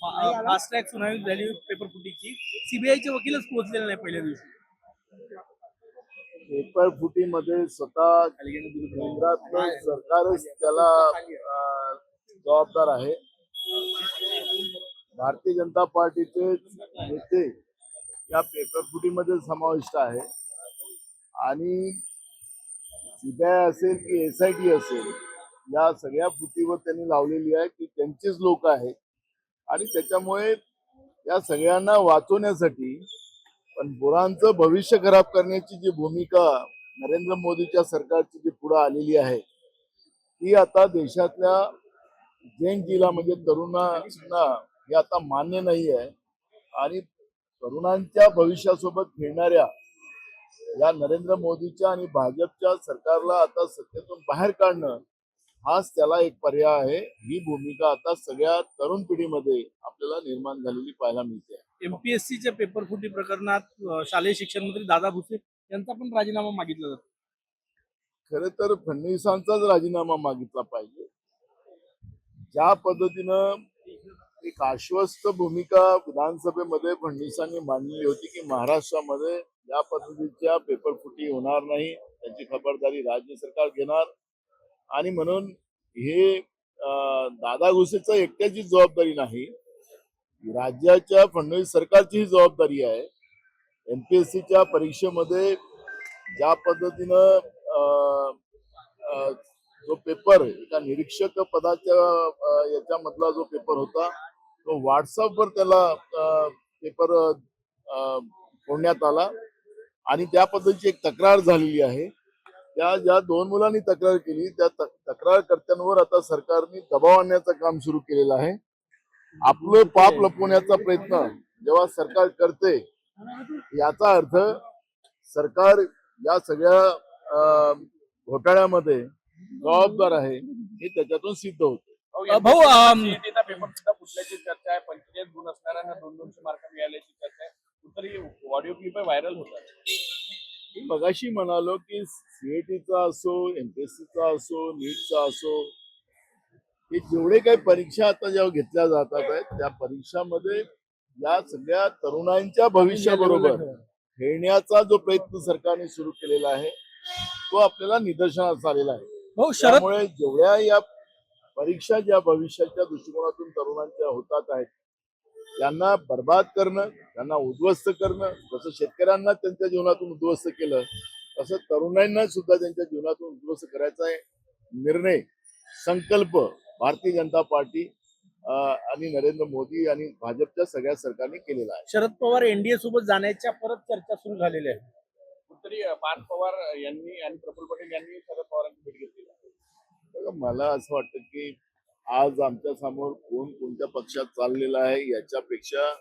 Fast track सुनावणी झाली paper फुटीची. सीबीआयचे वकीलच पोहोचलेले नाही पहिल्या दिवशी. पेपर फुटीमध्ये स्वतः केंद्रातलं सरकारच त्याला जबाबदार आहे. भारतीय जनता पार्टीचे नेते या पेपर फुटीमध्ये समाविष्ट आहे आणि सीबीआय असेल की SIT असेल या सगळ्या फुटीवर त्यांनी लावलेली आहे की त्यांचीच लोक आहेत आणि त्याच्यामुळे या सगळ्यांना वाचवण्यासाठी पण बोरांचं भविष्य खराब करण्याची जी भूमिका नरेंद्र मोदीच्या सरकारची जी पुढे आलेली आहे ती आता देशातल्या जनतेला म्हणजे तरुणांना हे आता मान्य नाही आहे आणि तरुणांच्या भविष्यासोबत खेळणाऱ्या या नरेंद्र मोदीच्या आणि भाजपच्या सरकारला आता सत्तेतून बाहेर काढणं हाच त्याला एक पर्याय आहे. ही भूमिका आता सगळ्या तरुण पिढीमध्ये आपल्याला निर्माण झालेली पाहायला मिळते. MPSCच्या पेपर फुटी प्रकरणात शालेय शिक्षण मंत्री दादा भुसे यांचा पण राजीनामा मागितला जातो. खरं तर फडणवीसांचाच राजीनामा मागितला पाहिजे. ज्या पद्धतीनं एक आश्वस्त भूमिका विधानसभेमध्ये फडणवीसांनी मांडली होती की महाराष्ट्रामध्ये या पद्धतीच्या पेपर फुटी होणार नाही, त्याची खबरदारी राज्य सरकार घेणार आणि म्हणून हे दादा भुसेचं एकट्याची जबाबदारी नाही, राज्याच्या फडणवीस सरकारची ही जबाबदारी आहे. MPSCच्या परीक्षेमध्ये ज्या पद्धतीनं जो पेपर एका निरीक्षक पदाच्या याच्यामधला जो पेपर होता तो व्हॉट्सअपवर त्याला पेपर फोडण्यात आला आणि त्या पद्धतीची एक तक्रार झालेली आहे. त्या ज्या दोन मुलांनी तक्रार केली त्या तक्रारकर्त्यांवर आता सरकारने दबाव आणण्याचं काम सुरू केलेलं आहे. आपलं पाप लपवण्याचा प्रयत्न जेव्हा सरकार करते याचा अर्थ सरकार या सगळ्या घोटाळ्यामध्ये जबाबदार आहे हे त्याच्यातून सिद्ध होते. भाऊ पेपर सुद्धा फुटल्याची चर्चा आहे. 45 गुण असणाऱ्यांना 200 मार्क मिळाल्याची चर्चा आहे. कुठतरी ऑडिओ क्लिप व्हायरल होतात. मी मगाशी म्हणालो की CETचा असो, MPSCचा असो, नीटचा असो, हे जेवढे काही परीक्षा आता जेव्हा घेतल्या जातात आहेत त्या परीक्षामध्ये या सगळ्या तरुणांच्या भविष्याबरोबर खेळण्याचा जो प्रयत्न सरकारने सुरू केलेला आहे तो आपल्याला निदर्शनास आलेला आहे. त्यामुळे जेवढ्या या परीक्षा ज्या भविष्याच्या दृष्टिकोनातून तरुणांच्या होतात आहेत त्यांना बर्बाद करणं, त्यांना उद्ध्वस्त करणं, जसं शेतकऱ्यांना त्यांच्या जीवनातून उद्ध्वस्त केलं तसं तरुणांना सुद्धा त्यांच्या जीवनातून उद्ध्वस्त करायचा निर्णय संकल्प भारतीय जनता पार्टी आणि नरेंद्र मोदी आणि भाजपच्या सगळ्या सरकारने केलेला आहे. शरद पवार NDA सोबत जाण्याच्या परत चर्चा सुरू झालेल्या आहे. कुठतरी पार्थ पवार यांनी आणि प्रफुल्ल पटेल यांनी शरद पवारांची भेट घेतली. मला असं वाटतं की आज आमच्या समोर कोण कोणत्या पक्षात चाललेला आहे याच्यापेक्षा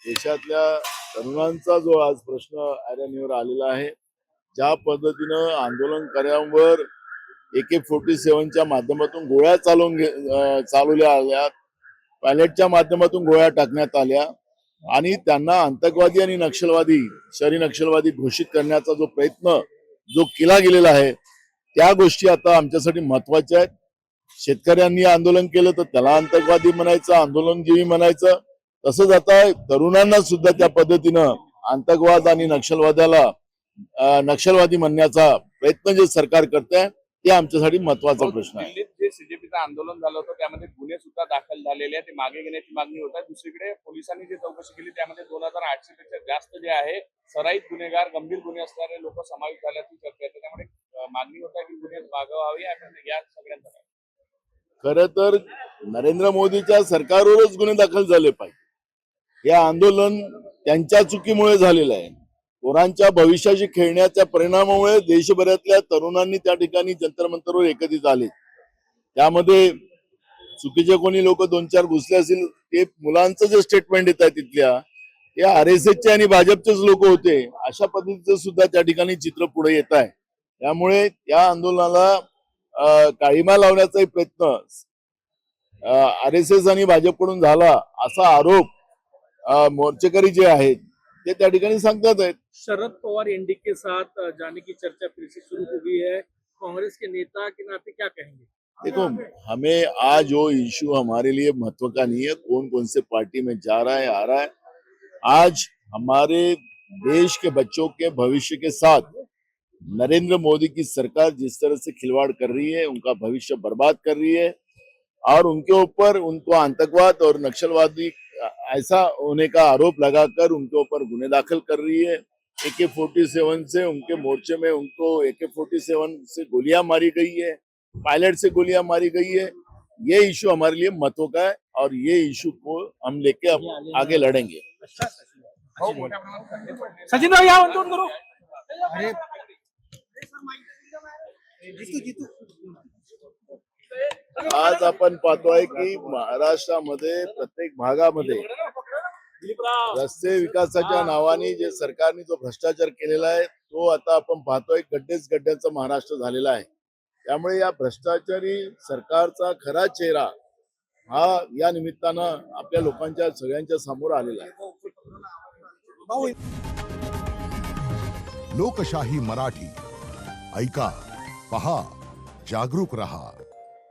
देशातल्या तरुणांचा जो आज प्रश्न ऐरणीवर आलेला आहे, ज्या पद्धतीनं आंदोलनकर्त्यांवर AK-47च्या माध्यमातून गोळ्या चालवल्या आल्या, पॅलेटच्या माध्यमातून गोळ्या टाकण्यात आल्या आणि त्यांना आतंकवादी आणि नक्षलवादी शहरी नक्षलवादी घोषित करण्याचा जो प्रयत्न जो केला गेलेला आहे त्या गोष्टी आता आमच्यासाठी महत्वाच्या आहेत. शेतकऱ्यांनी आंदोलन केलं तर त्याला आतंकवादी म्हणायचं, आंदोलनजीवी म्हणायचं, तसंच आता तरुणांना सुद्धा त्या पद्धतीनं आतंकवाद आणि नक्षलवादी म्हणण्याचा प्रयत्न जे सरकार करते ते आमच्यासाठी महत्वाचा प्रश्न आहे. दिल्लीत जे CJPचं आंदोलन झालं होतं त्यामध्ये गुन्हे सुद्धा दाखल झालेले आहेत, ते मागे घेण्याची मागणी होत आहे. दुसरीकडे पोलिसांनी जी चौकशी केली त्यामध्ये 2800 पेक्षा जास्त जे आहे सराईत गुन्हेगार, गंभीर गुन्हे असणारे लोक समाविष्ट झाल्याची चर्चा आहे. त्यामुळे मागणी होत आहे की गुन्हे मागवावे. या सगळ्यांचा खरं तर नरेंद्र मोदीच्या सरकारवरच गुन्हे दाखल झाले पाहिजे. हे आंदोलन त्यांच्या चुकीमुळे झालेलं आहे. पोरांच्या भविष्याशी खेळण्याच्या परिणामामुळे देशभरातल्या तरुणांनी त्या ठिकाणी जंतर मंतरवर एकत्रित आले. त्यामध्ये चुकीचे कोणी लोक 2-4 घुसले असतील, ते मुलांचं जे स्टेटमेंट येत आहे तिथल्या ते RSSचे आणि भाजपचेच लोक होते, अशा पद्धतीचं सुद्धा त्या ठिकाणी चित्र पुढे येत आहे. त्यामुळे त्या आंदोलनाला काळीमा लावण्याचा प्रयत्न RSS आणि भाजपकडून झाला असा आरोप मोर्चेकरी जे आहेत ते त्या ठिकाणी सांगतात आहेत. शरद पवार NDA के साथ जाने की चर्चा फिर से शुरू हो गई है. कांग्रेस के नेता के नाते क्या कहेंगे? देखो, हमें आज वो इशू हमारे लिए महत्व का नहीं है, कौन कौन से पार्टी में जा रहा है आ रहा है। आज हमारे देश के बच्चों के भविष्य के साथ नरेंद्र मोदी की सरकार जिस तरह से खिलवाड़ कर रही है, उनका भविष्य बर्बाद कर रही है और उनके ऊपर उनको आतंकवाद और नक्सलवादी ऐसा होने का आरोप लगाकर उनके ऊपर गुने दाखिल कर रही है। AK-47 से उनके मोर्चे में उनको AK-47 से गोलियां मारी गई है, पायलट से गोलियां मारी गई है। ये इशू हमारे लिए महत्व का है और ये इशू को हम लेके अब आगे लड़ेंगे। सचिन भाई या दोन करू. आज आपण पाहतोय की महाराष्ट्रामध्ये प्रत्येक भागामध्ये रस्ते विकासाच्या नावाने जे सरकारने जो भ्रष्टाचार केलेला आहे तो आता आपण पाहतोय गड्डेच गड्ड्यांचा महाराष्ट्र झालेला आहे. त्यामुळे या भ्रष्टाचारी सरकारचा खरा चेहरा हा या निमित्तानं आपल्या लोकांच्या सगळ्यांच्या समोर आलेला आहे. लोकशाही मराठी ऐका, पहा, जागरूक रहा.